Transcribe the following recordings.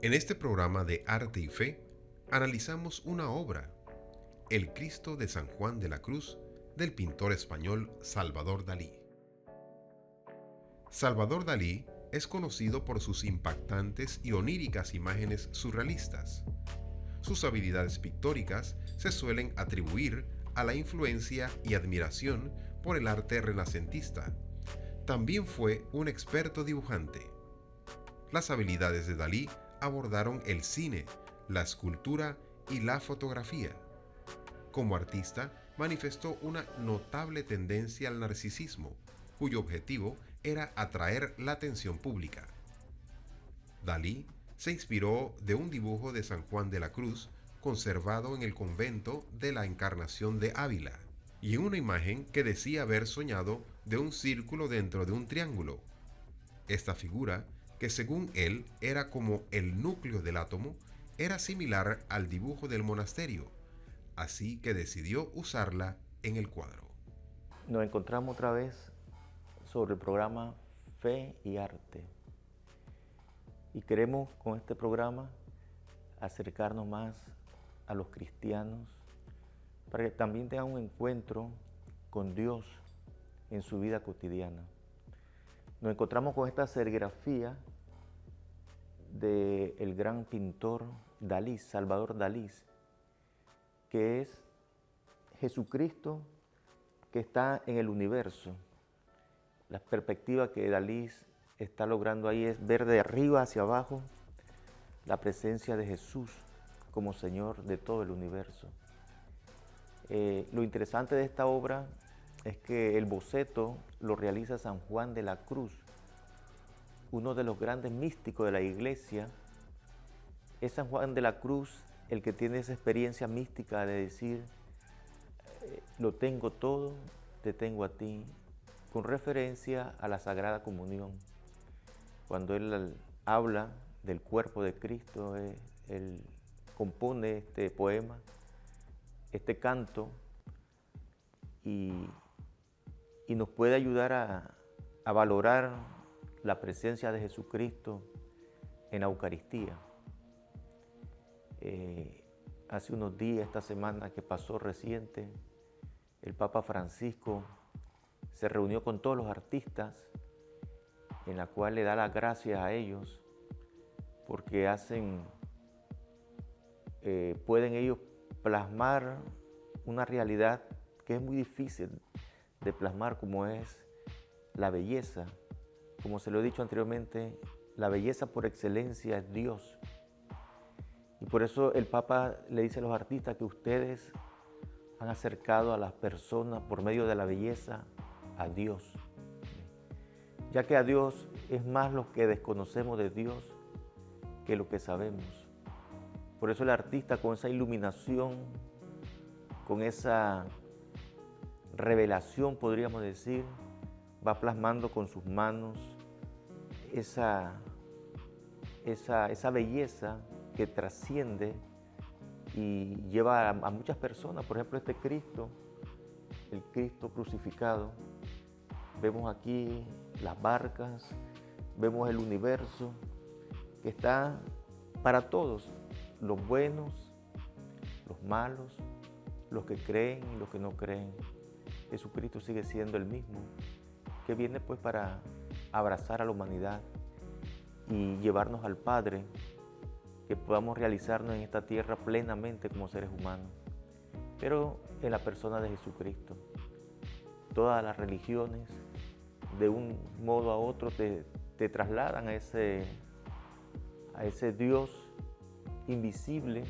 En este programa de Arte y Fe, analizamos una obra, El Cristo de San Juan de la Cruz, del pintor español Salvador Dalí. Salvador Dalí es conocido por sus impactantes y oníricas imágenes surrealistas. Sus habilidades pictóricas se suelen atribuir a la influencia y admiración por el arte renacentista. También fue un experto dibujante. Las habilidades de Dalí abordaron el cine, la escultura y la fotografía. Como artista, manifestó una notable tendencia al narcisismo, cuyo objetivo era atraer la atención pública. Dalí se inspiró de un dibujo de San Juan de la Cruz conservado en el convento de la Encarnación de Ávila, y en una imagen que decía haber soñado de un círculo dentro de un triángulo. Esta figura, que según él era como el núcleo del átomo, era similar al dibujo del monasterio, así que decidió usarla en el cuadro. Nos encontramos otra vez sobre el programa Fe y Arte. Y queremos con este programa acercarnos más a los cristianos para que también tengan un encuentro con Dios en su vida cotidiana. Nos encontramos con esta serigrafía del gran pintor Dalí, Salvador Dalí, que es Jesucristo que está en el universo. La perspectiva que Dalí está logrando ahí es ver de arriba hacia abajo la presencia de Jesús como Señor de todo el universo. Lo interesante de esta obra es que el boceto lo realiza San Juan de la Cruz, uno de los grandes místicos de la iglesia. Es San Juan de la Cruz el que tiene esa experiencia mística de decir, lo tengo todo, te tengo a ti, con referencia a la Sagrada Comunión. Cuando él habla del cuerpo de Cristo, él compone este poema, este canto, y nos puede ayudar a valorar la presencia de Jesucristo en la Eucaristía. Hace unos días, esta semana que pasó reciente, el Papa Francisco se reunió con todos los artistas, en la cual le da las gracias a ellos porque pueden ellos plasmar una realidad que es muy difícil de plasmar, como es la belleza. Como se lo he dicho anteriormente, la belleza por excelencia es Dios. Y por eso el Papa le dice a los artistas que ustedes han acercado a las personas por medio de la belleza a Dios, ya que a Dios es más lo que desconocemos de Dios que lo que sabemos. Por eso el artista, con esa iluminación, con esa revelación, podríamos decir, va plasmando con sus manos esa belleza que trasciende y lleva a muchas personas. Por ejemplo, este Cristo, el Cristo crucificado, vemos aquí las barcas, vemos el universo que está para todos, los buenos, los malos, los que creen y los que no creen. Jesucristo sigue siendo el mismo, que viene pues para abrazar a la humanidad y llevarnos al Padre, que podamos realizarnos en esta tierra plenamente como seres humanos, pero en la persona de Jesucristo. Todas las religiones, de un modo a otro, te trasladan a ese Dios invisible,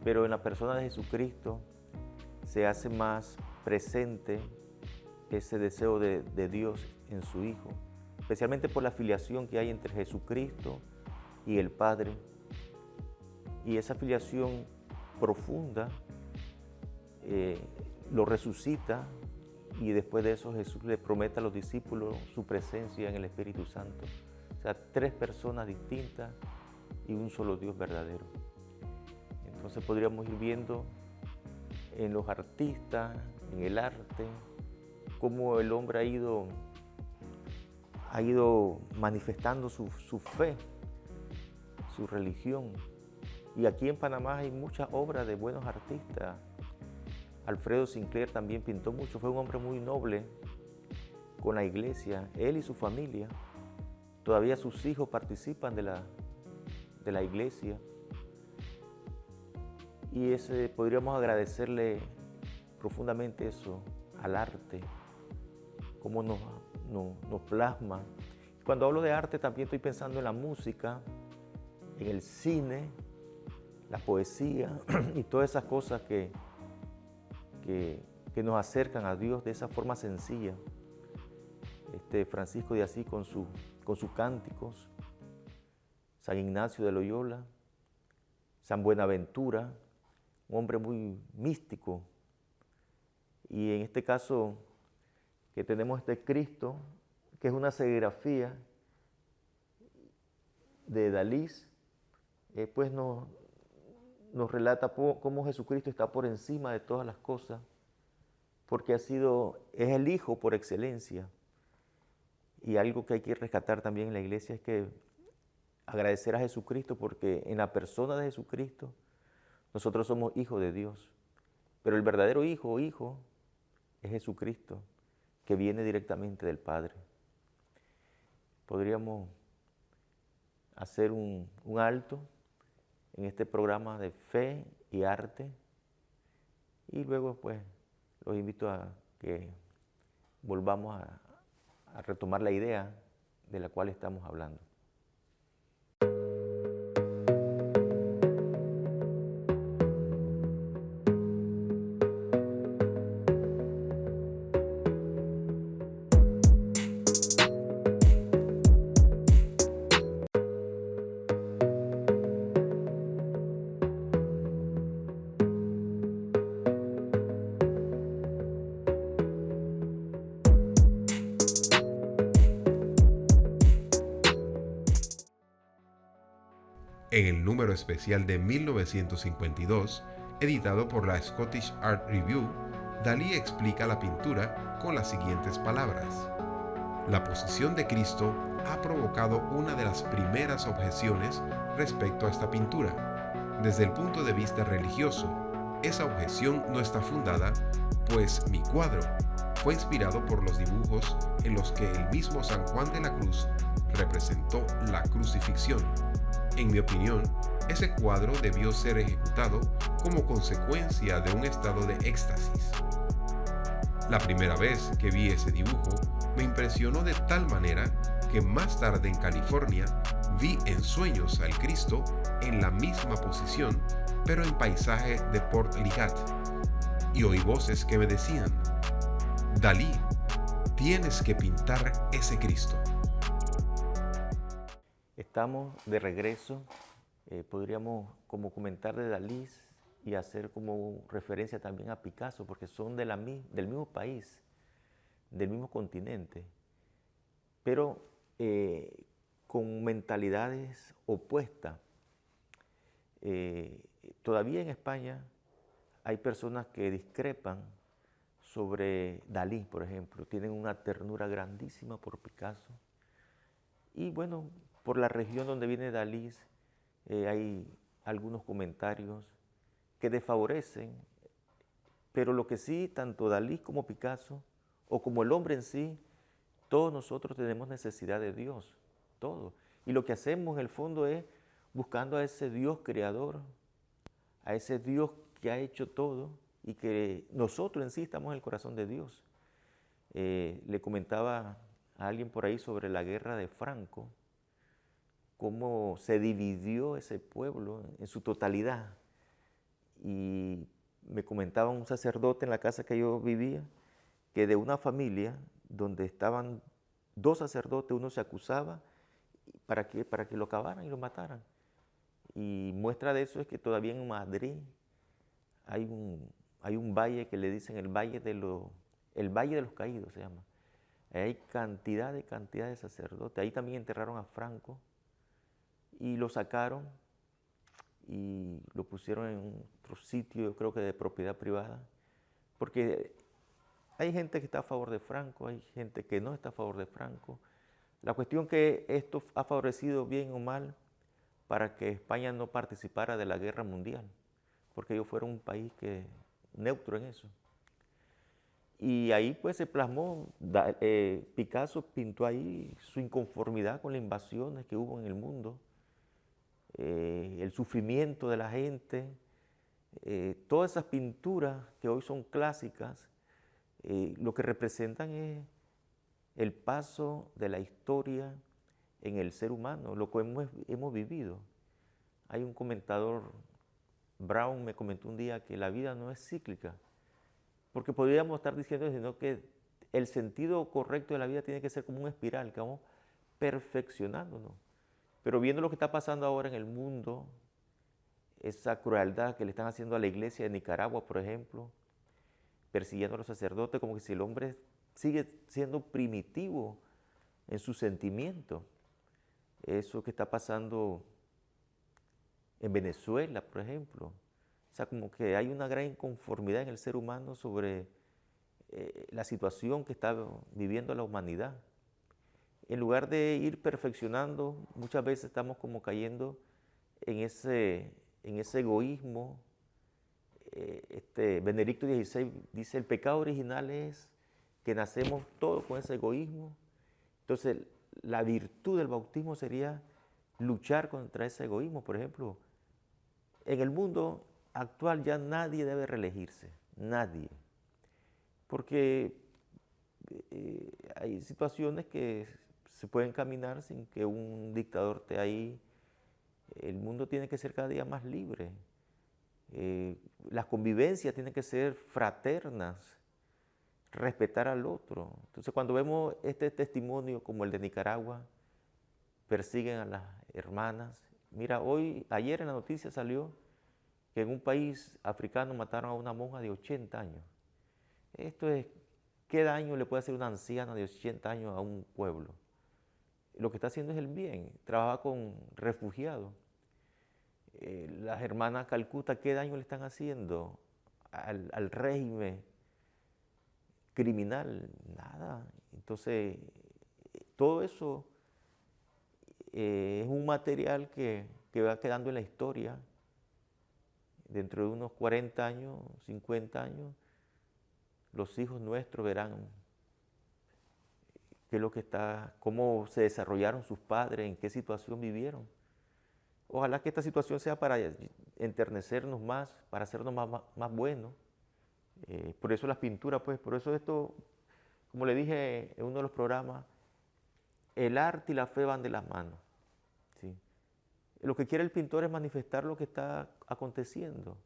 pero en la persona de Jesucristo se hace más presente ese deseo de Dios en su Hijo, especialmente por la filiación que hay entre Jesucristo y el Padre. Y esa filiación profunda lo resucita, y después de eso Jesús le promete a los discípulos su presencia en el Espíritu Santo. O sea, tres personas distintas y un solo Dios verdadero. Entonces podríamos ir viendo en los artistas, en el arte, cómo el hombre ha ido manifestando su su religión. Y aquí en Panamá hay muchas obras de buenos artistas. Alfredo Sinclair también pintó mucho, fue un hombre muy noble con la iglesia, él y su familia. Todavía sus hijos participan de la iglesia. Y podríamos agradecerle profundamente eso al arte, cómo nos plasma. Cuando hablo de arte también estoy pensando en la música, en el cine, la poesía y todas esas cosas que nos acercan a Dios de esa forma sencilla. Francisco de Asís con sus cánticos, San Ignacio de Loyola, San Buenaventura, un hombre muy místico. Y en este caso que tenemos este Cristo, que es una serigrafía de Dalí, pues nos relata cómo Jesucristo está por encima de todas las cosas, porque es el Hijo por excelencia. Y algo que hay que rescatar también en la iglesia es que agradecer a Jesucristo, porque en la persona de Jesucristo nosotros somos hijos de Dios. Pero el verdadero hijo es Jesucristo, que viene directamente del Padre. Podríamos hacer un alto en este programa de fe y arte, y luego pues los invito a que volvamos a retomar la idea de la cual estamos hablando. En el número especial de 1952, editado por la Scottish Art Review, Dalí explica la pintura con las siguientes palabras: la posición de Cristo ha provocado una de las primeras objeciones respecto a esta pintura. Desde el punto de vista religioso, esa objeción no está fundada, pues mi cuadro fue inspirado por los dibujos en los que el mismo San Juan de la Cruz representó la crucifixión. En mi opinión, ese cuadro debió ser ejecutado como consecuencia de un estado de éxtasis. La primera vez que vi ese dibujo me impresionó de tal manera que más tarde en California vi en sueños al Cristo en la misma posición, pero en paisaje de Port Ligat, y oí voces que me decían: Dalí, tienes que pintar ese Cristo. Estamos de regreso, podríamos como comentar de Dalí y hacer como referencia también a Picasso, porque son del mismo país, del mismo continente, pero con mentalidades opuestas. Todavía en España hay personas que discrepan sobre Dalí, por ejemplo, tienen una ternura grandísima por Picasso. Y bueno, por la región donde viene Dalí, hay algunos comentarios que desfavorecen, pero lo que sí, tanto Dalí como Picasso, o como el hombre en sí, todos nosotros tenemos necesidad de Dios, todos. Y lo que hacemos en el fondo es buscando a ese Dios creador, a ese Dios que ha hecho todo y que nosotros en sí estamos en el corazón de Dios. Le comentaba a alguien por ahí sobre la guerra de Franco, cómo se dividió ese pueblo en su totalidad. Y me comentaba un sacerdote en la casa que yo vivía, que de una familia donde estaban dos sacerdotes, uno se acusaba para que lo acabaran y lo mataran. Y muestra de eso es que todavía en Madrid hay un valle que le dicen el Valle de los Caídos, se llama. Hay cantidad de sacerdotes. Ahí también enterraron a Franco y lo sacaron y lo pusieron en otro sitio, yo creo que de propiedad privada, porque hay gente que está a favor de Franco, hay gente que no está a favor de Franco. La cuestión que esto ha favorecido bien o mal, para que España no participara de la guerra mundial, porque ellos fueron un país neutro en eso. Y ahí pues se plasmó, Picasso pintó ahí su inconformidad con las invasiones que hubo en el mundo, el sufrimiento de la gente, todas esas pinturas que hoy son clásicas, lo que representan es el paso de la historia en el ser humano, lo que hemos vivido. Hay un comentador, Brown, me comentó un día que la vida no es cíclica, porque podríamos estar diciendo sino que el sentido correcto de la vida tiene que ser como una espiral, que vamos perfeccionándonos. Pero viendo lo que está pasando ahora en el mundo, esa crueldad que le están haciendo a la iglesia de Nicaragua, por ejemplo, persiguiendo a los sacerdotes, como que si el hombre sigue siendo primitivo en sus sentimientos. Eso que está pasando en Venezuela, por ejemplo. O sea, como que hay una gran inconformidad en el ser humano sobre la situación que está viviendo la humanidad. En lugar de ir perfeccionando, muchas veces estamos como cayendo en ese egoísmo. Benedicto XVI dice, el pecado original es que nacemos todos con ese egoísmo. Entonces, la virtud del bautismo sería luchar contra ese egoísmo. Por ejemplo, en el mundo actual ya nadie debe reelegirse, nadie. Porque hay situaciones que se pueden caminar sin que un dictador esté ahí. El mundo tiene que ser cada día más libre. Las convivencias tienen que ser fraternas, respetar al otro. Entonces, cuando vemos este testimonio como el de Nicaragua, persiguen a las hermanas. Mira, ayer en la noticia salió que en un país africano mataron a una monja de 80 años. Esto es, ¿qué daño le puede hacer una anciana de 80 años a un pueblo? Lo que está haciendo es el bien, trabaja con refugiados. Las hermanas Calcuta, ¿qué daño le están haciendo al régimen criminal? Nada. Entonces, todo eso es un material que va quedando en la historia. Dentro de unos 40 años, 50 años, los hijos nuestros verán qué es lo que cómo se desarrollaron sus padres, en qué situación vivieron. Ojalá que esta situación sea para enternecernos más, para hacernos más buenos. Por eso las pinturas, pues, por eso esto, como le dije en uno de los programas, el arte y la fe van de las manos. ¿Sí? Lo que quiere el pintor es manifestar lo que está aconteciendo.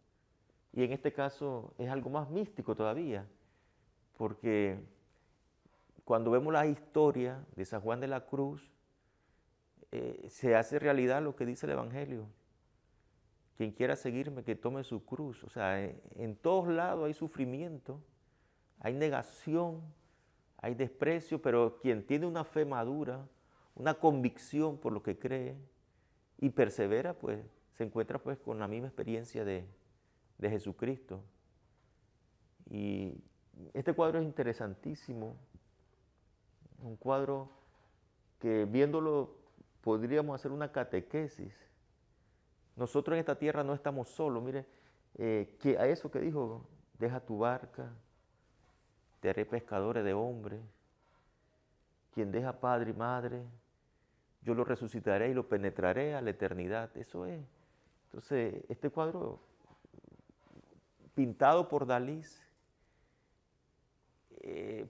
Y en este caso es algo más místico todavía, porque cuando vemos la historia de San Juan de la Cruz, se hace realidad lo que dice el Evangelio. Quien quiera seguirme, que tome su cruz. O sea, en todos lados hay sufrimiento, hay negación, hay desprecio, pero quien tiene una fe madura, una convicción por lo que cree y persevera, pues se encuentra pues con la misma experiencia de Jesucristo. Y este cuadro es interesantísimo, un cuadro que viéndolo podríamos hacer una catequesis. Nosotros en esta tierra no estamos solos, mire, que a eso que dijo, deja tu barca, te haré pescadores de hombres, quien deja padre y madre, yo lo resucitaré y lo penetraré a la eternidad, eso es. Entonces, este cuadro pintado por Dalí,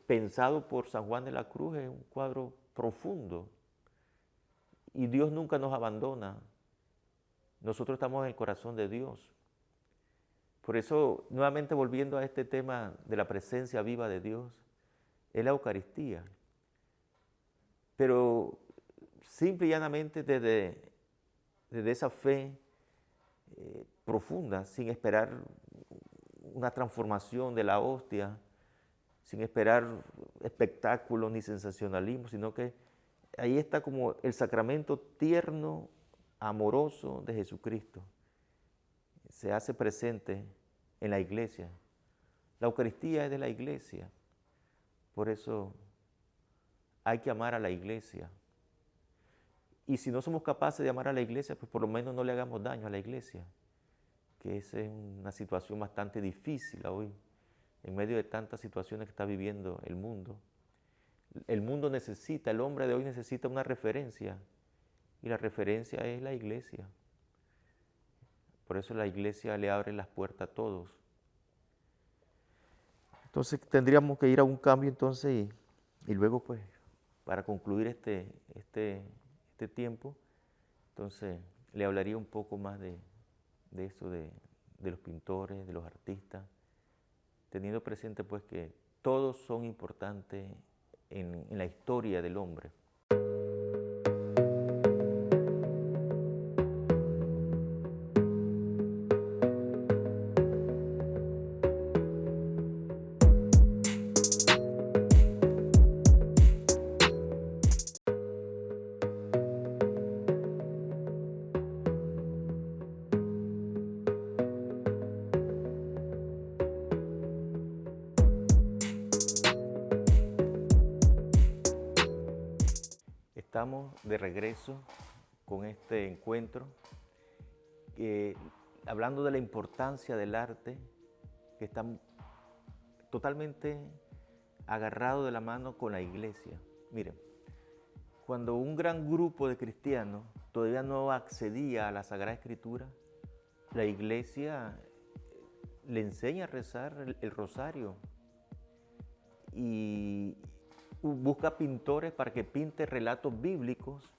pensado por San Juan de la Cruz, es un cuadro profundo. Y Dios nunca nos abandona. Nosotros estamos en el corazón de Dios. Por eso, nuevamente volviendo a este tema de la presencia viva de Dios, es la Eucaristía. Pero simple y llanamente desde esa fe profunda, sin esperar una transformación de la hostia, sin esperar espectáculos ni sensacionalismo, sino que ahí está como el sacramento tierno, amoroso de Jesucristo. Se hace presente en la iglesia. La Eucaristía es de la iglesia. Por eso hay que amar a la iglesia. Y si no somos capaces de amar a la iglesia, pues por lo menos no le hagamos daño a la iglesia, que esa es una situación bastante difícil hoy, en medio de tantas situaciones que está viviendo el mundo. El mundo necesita, el hombre de hoy necesita una referencia, y la referencia es la iglesia. Por eso la iglesia le abre las puertas a todos. Entonces tendríamos que ir a un cambio entonces y luego pues para concluir este tiempo, entonces le hablaría un poco más de eso, de los pintores, de los artistas, teniendo presente pues que todos son importantes en la historia del hombre. Estamos de regreso con este encuentro, hablando de la importancia del arte, que está totalmente agarrado de la mano con la iglesia. Miren, cuando un gran grupo de cristianos todavía no accedía a la Sagrada Escritura, la iglesia le enseña a rezar el rosario y busca pintores para que pinten relatos bíblicos,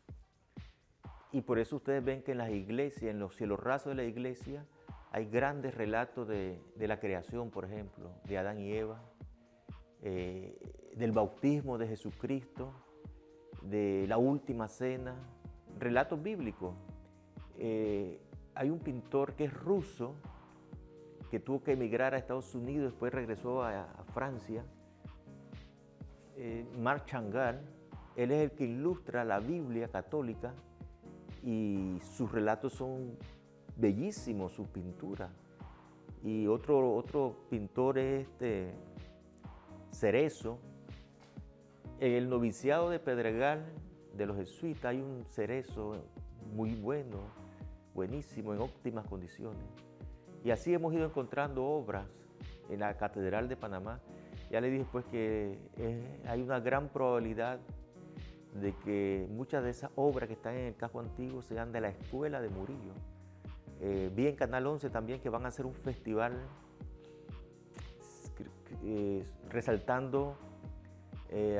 y por eso ustedes ven que en las iglesias, en los cielos rasos de la iglesia, hay grandes relatos de la creación, por ejemplo, de Adán y Eva, del bautismo de Jesucristo, de la última cena, relatos bíblicos. Hay un pintor que es ruso, que tuvo que emigrar a Estados Unidos, después regresó a Francia, Marc Chagall. Él es el que ilustra la Biblia católica y sus relatos son bellísimos, sus pinturas. Y otro pintor es Cerezo. En el noviciado de Pedregal de los jesuitas hay un Cerezo muy bueno, buenísimo, en óptimas condiciones. Y así hemos ido encontrando obras en la Catedral de Panamá. Ya le dije pues que hay una gran probabilidad de que muchas de esas obras que están en el casco antiguo sean de la escuela de Murillo. Vi en Canal 11 también que van a hacer un festival resaltando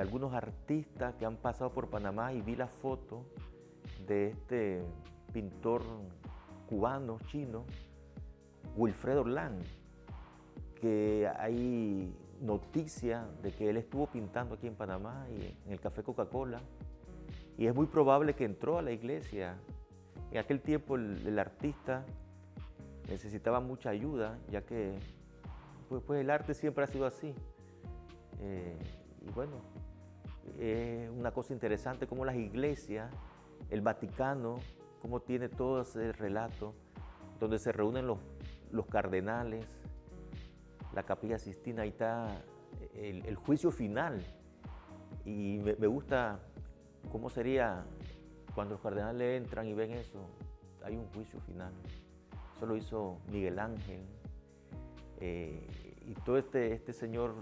algunos artistas que han pasado por Panamá, y vi la foto de este pintor cubano, chino, Wilfredo Orlán, que hay noticia de que él estuvo pintando aquí en Panamá y en el Café Coca-Cola, y es muy probable que entró a la iglesia. En aquel tiempo el artista necesitaba mucha ayuda, ya que pues el arte siempre ha sido así. Y bueno, es una cosa interesante cómo las iglesias, el Vaticano, cómo tiene todo ese relato, donde se reúnen los cardenales, la Capilla Sixtina, ahí está el juicio final. Y me gusta cómo sería cuando los cardenales entran y ven eso. Hay un juicio final. Eso lo hizo Miguel Ángel. Y todo este señor,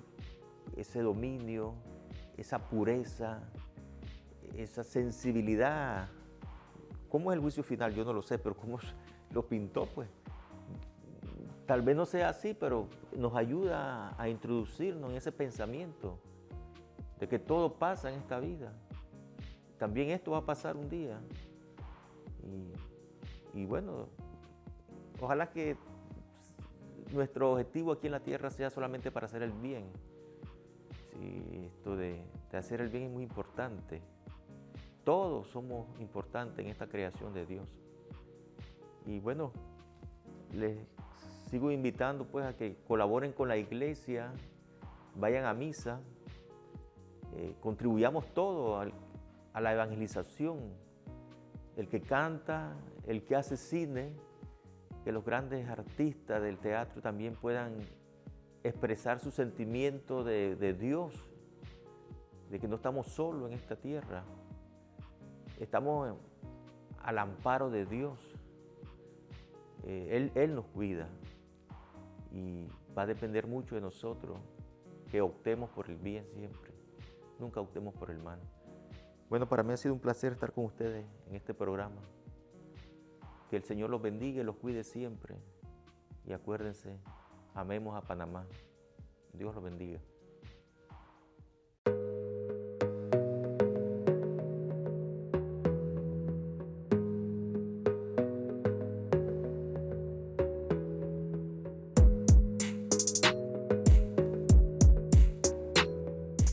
ese dominio, esa pureza, esa sensibilidad. ¿Cómo es el juicio final? Yo no lo sé, pero cómo lo pintó, pues. Tal vez no sea así, pero nos ayuda a introducirnos en ese pensamiento de que todo pasa en esta vida. También esto va a pasar un día. Y bueno, ojalá que nuestro objetivo aquí en la tierra sea solamente para hacer el bien. Sí, esto de hacer el bien es muy importante. Todos somos importantes en esta creación de Dios. Y bueno, les sigo invitando pues a que colaboren con la iglesia, vayan a misa, contribuyamos todos a la evangelización, el que canta, el que hace cine, que los grandes artistas del teatro también puedan expresar su sentimiento de Dios, de que no estamos solos en esta tierra. Estamos al amparo de Dios. Él nos cuida y va a depender mucho de nosotros que optemos por el bien siempre, nunca optemos por el mal. Bueno, para mí ha sido un placer estar con ustedes en este programa. Que el Señor los bendiga y los cuide siempre. Y acuérdense, amemos a Panamá. Dios los bendiga.